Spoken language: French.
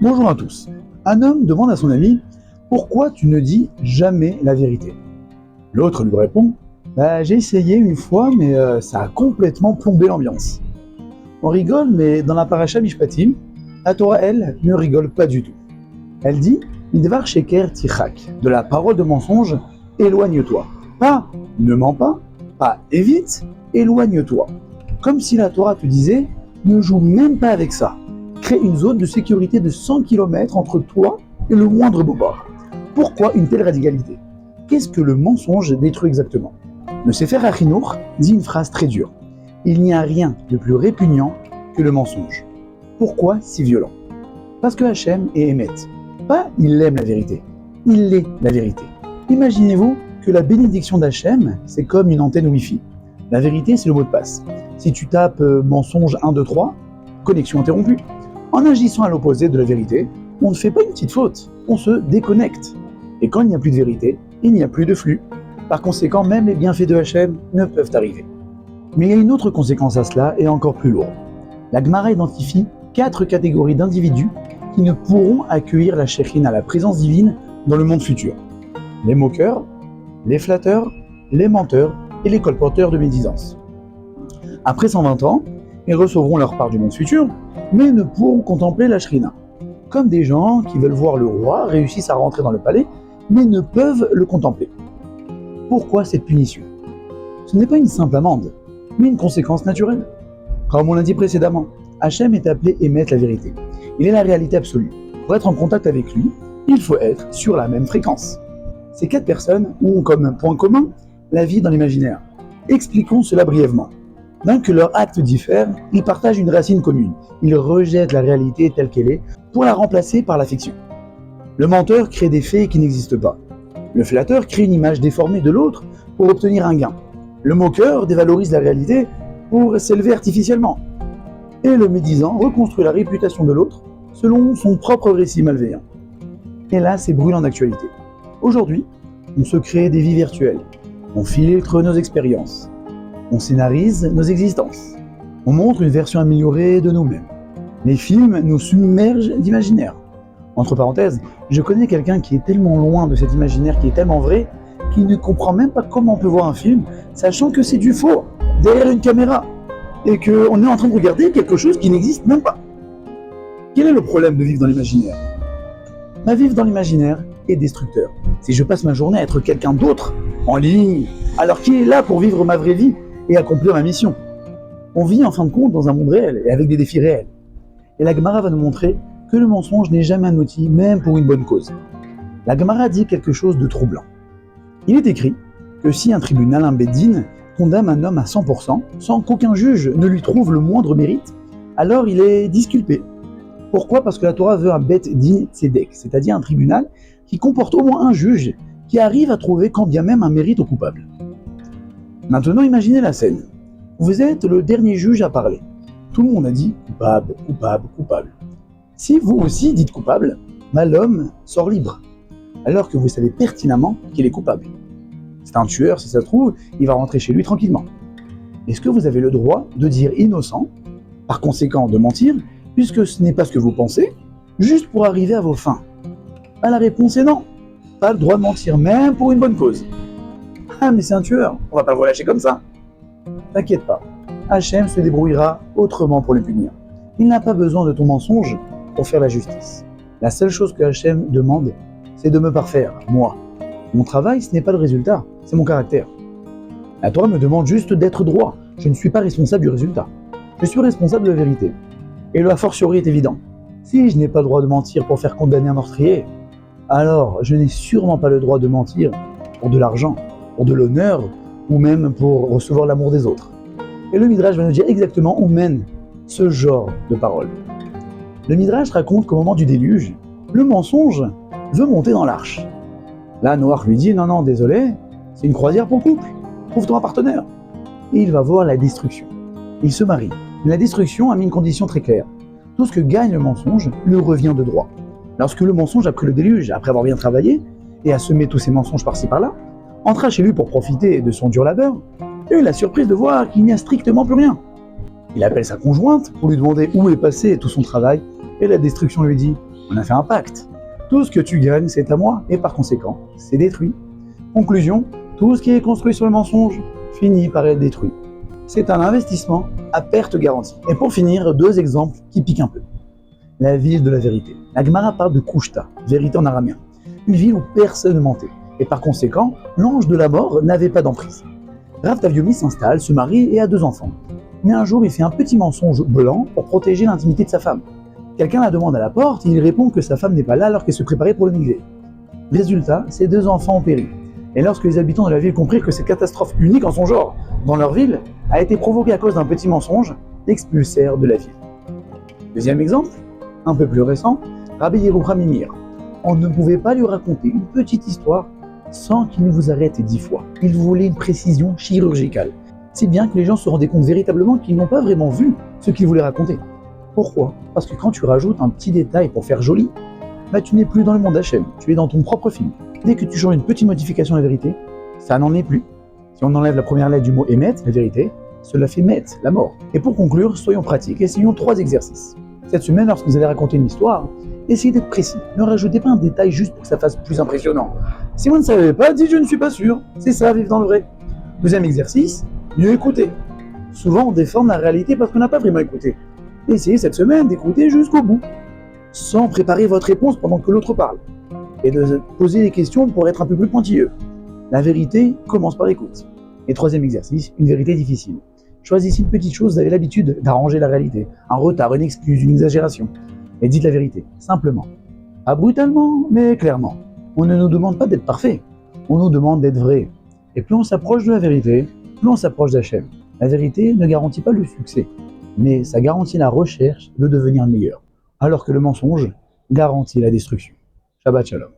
Bonjour à tous. Un homme demande à son ami « Pourquoi tu ne dis jamais la vérité ?» L'autre lui répond « J'ai essayé une fois, mais ça a complètement plombé l'ambiance. » On rigole, mais dans la paracha Mishpatim, la Torah, elle, ne rigole pas du tout. Elle dit « Midvar sheker tichak » de la parole de mensonge, éloigne-toi. Pas « ne mens pas », pas « évite », éloigne-toi. Comme si la Torah te disait « Ne joue même pas avec ça ». Crée une zone de sécurité de 100 km entre toi et le moindre bobard. Pourquoi une telle radicalité? Qu'est-ce que le mensonge détruit exactement? Le Sefer HaChinuch dit une phrase très dure. Il n'y a rien de plus répugnant que le mensonge. Pourquoi si violent? Parce que Hachem est Emet. Pas il aime la vérité, il est la vérité. Imaginez-vous que la bénédiction d'Hachem, c'est comme une antenne Wi-Fi. La vérité, c'est le mot de passe. Si tu tapes mensonge 1, 2, 3, connexion interrompue. En agissant à l'opposé de la vérité, on ne fait pas une petite faute, on se déconnecte. Et quand il n'y a plus de vérité, il n'y a plus de flux. Par conséquent, même les bienfaits de Hachem ne peuvent arriver. Mais il y a une autre conséquence à cela, et encore plus lourde. La Gemara identifie 4 catégories d'individus qui ne pourront accueillir la Shekhinah, la présence divine, dans le monde futur. Les moqueurs, les flatteurs, les menteurs et les colporteurs de médisance. Après 120 ans, ils recevront leur part du monde futur, mais ne pourront contempler la Shekhinah. Comme des gens qui veulent voir le roi réussissent à rentrer dans le palais, mais ne peuvent le contempler. Pourquoi cette punition? Ce n'est pas une simple amende, mais une conséquence naturelle. Comme on l'a dit précédemment, Hachem est appelé émettre la vérité. Il est la réalité absolue. Pour être en contact avec lui, il faut être sur la même fréquence. Ces 4 personnes ont comme point commun la vie dans l'imaginaire. Expliquons cela brièvement. Bien que leurs actes diffèrent, ils partagent une racine commune. Ils rejettent la réalité telle qu'elle est pour la remplacer par la fiction. Le menteur crée des faits qui n'existent pas. Le flatteur crée une image déformée de l'autre pour obtenir un gain. Le moqueur dévalorise la réalité pour s'élever artificiellement. Et le médisant reconstruit la réputation de l'autre selon son propre récit malveillant. Et là, c'est brûlant d'actualité. Aujourd'hui, on se crée des vies virtuelles. On filtre nos expériences. On scénarise nos existences. On montre une version améliorée de nous-mêmes. Les films nous submergent d'imaginaire. Entre parenthèses, je connais quelqu'un qui est tellement loin de cet imaginaire, qui est tellement vrai, qu'il ne comprend même pas comment on peut voir un film, sachant que c'est du faux, derrière une caméra, et qu'on est en train de regarder quelque chose qui n'existe même pas. Quel est le problème de vivre dans l'imaginaire? Vivre dans l'imaginaire est destructeur. Si je passe ma journée à être quelqu'un d'autre, en ligne, alors qui est là pour vivre ma vraie vie et accomplir ma mission? On vit en fin de compte dans un monde réel et avec des défis réels. Et la Gemara va nous montrer que le mensonge n'est jamais un outil, même pour une bonne cause. La Gemara dit quelque chose de troublant. Il est écrit que si un tribunal, un Beddin, condamne un homme à 100%, sans qu'aucun juge ne lui trouve le moindre mérite, alors il est disculpé. Pourquoi? Parce que la Torah veut un Bet-Din Tzedek, c'est-à-dire un tribunal qui comporte au moins un juge qui arrive à trouver quand bien même un mérite au coupable. Maintenant, imaginez la scène. Vous êtes le dernier juge à parler. Tout le monde a dit coupable, coupable, coupable. Si vous aussi dites coupable, l'homme sort libre, alors que vous savez pertinemment qu'il est coupable. C'est un tueur, si ça se trouve, il va rentrer chez lui tranquillement. Est-ce que vous avez le droit de dire innocent, par conséquent de mentir, puisque ce n'est pas ce que vous pensez, juste pour arriver à vos fins? La réponse est non. Pas le droit de mentir, même pour une bonne cause. Ah, mais c'est un tueur, on va pas le relâcher comme ça. T'inquiète pas, Hachem se débrouillera autrement pour le punir. Il n'a pas besoin de ton mensonge pour faire la justice. La seule chose que Hachem demande, c'est de me parfaire, moi. Mon travail, ce n'est pas le résultat, c'est mon caractère. La Torah me demande juste d'être droit. Je ne suis pas responsable du résultat. Je suis responsable de la vérité. Et le a fortiori est évident. Si je n'ai pas le droit de mentir pour faire condamner un meurtrier, alors je n'ai sûrement pas le droit de mentir pour de l'argent, pour de l'honneur, ou même pour recevoir l'amour des autres. Et le Midrash va nous dire exactement où mène ce genre de paroles. Le Midrash raconte qu'au moment du déluge, le mensonge veut monter dans l'arche. Là, Noach lui dit « Non, désolé, c'est une croisière pour couple, trouve-toi un partenaire. » Et il va voir la destruction. Il se marie. Mais la destruction a mis une condition très claire. Tout ce que gagne le mensonge lui revient de droit. Lorsque le mensonge, après le déluge, après avoir bien travaillé, et a semé tous ses mensonges par-ci par-là, entra chez lui pour profiter de son dur labeur, et eut la surprise de voir qu'il n'y a strictement plus rien. Il appelle sa conjointe pour lui demander où est passé tout son travail, et la destruction lui dit On a fait un pacte. Tout ce que tu gagnes, c'est à moi, et par conséquent, c'est détruit. Conclusion, tout ce qui est construit sur le mensonge finit par être détruit. C'est un investissement à perte garantie. Et pour finir, 2 exemples qui piquent un peu. La ville de la vérité. La Gemara parle de Kushta, vérité en araméen. Une ville où personne ne mentait. Et par conséquent, l'ange de la mort n'avait pas d'emprise. Rav Taviomi s'installe, se marie et a 2 enfants. Mais un jour, il fait un petit mensonge blanc pour protéger l'intimité de sa femme. Quelqu'un la demande à la porte et il répond que sa femme n'est pas là alors qu'elle se préparait pour le migrer. Résultat, ses 2 enfants ont péri. Et lorsque les habitants de la ville comprirent que cette catastrophe unique en son genre dans leur ville a été provoquée à cause d'un petit mensonge, l'expulsèrent de la ville. Deuxième exemple, un peu plus récent, Rabbi Yerucham Mimir. On ne pouvait pas lui raconter une petite histoire sans qu'il ne vous arrête 10 fois. Il voulait une précision chirurgicale, si bien que les gens se rendaient compte véritablement qu'ils n'ont pas vraiment vu ce qu'il voulait raconter. Pourquoi? Parce que quand tu rajoutes un petit détail pour faire joli, tu n'es plus dans le monde Hachem, tu es dans ton propre film. Dès que tu changes une petite modification à la vérité, ça n'en est plus. Si on enlève la première lettre du mot émet, la vérité, cela fait met, la mort. Et pour conclure, soyons pratiques, essayons 3 exercices. Cette semaine, lorsque vous allez raconter une histoire, essayez d'être précis. Ne rajoutez pas un détail juste pour que ça fasse plus impressionnant. Si vous ne savez pas, dites je ne suis pas sûr. C'est ça, vivre dans le vrai. Deuxième exercice, mieux écouter. Souvent, on déforme la réalité parce qu'on n'a pas vraiment écouté. Essayez cette semaine d'écouter jusqu'au bout, sans préparer votre réponse pendant que l'autre parle, et de poser des questions pour être un peu plus pointilleux. La vérité commence par l'écoute. Et 3e exercice, une vérité difficile. Choisissez une petite chose, vous avez l'habitude d'arranger la réalité, un retard, une excuse, une exagération, et dites la vérité, simplement. Pas brutalement, mais clairement. On ne nous demande pas d'être parfait, on nous demande d'être vrai. Et plus on s'approche de la vérité, plus on s'approche d'Hachem. La vérité ne garantit pas le succès, mais ça garantit la recherche de devenir meilleur, alors que le mensonge garantit la destruction. Shabbat Shalom.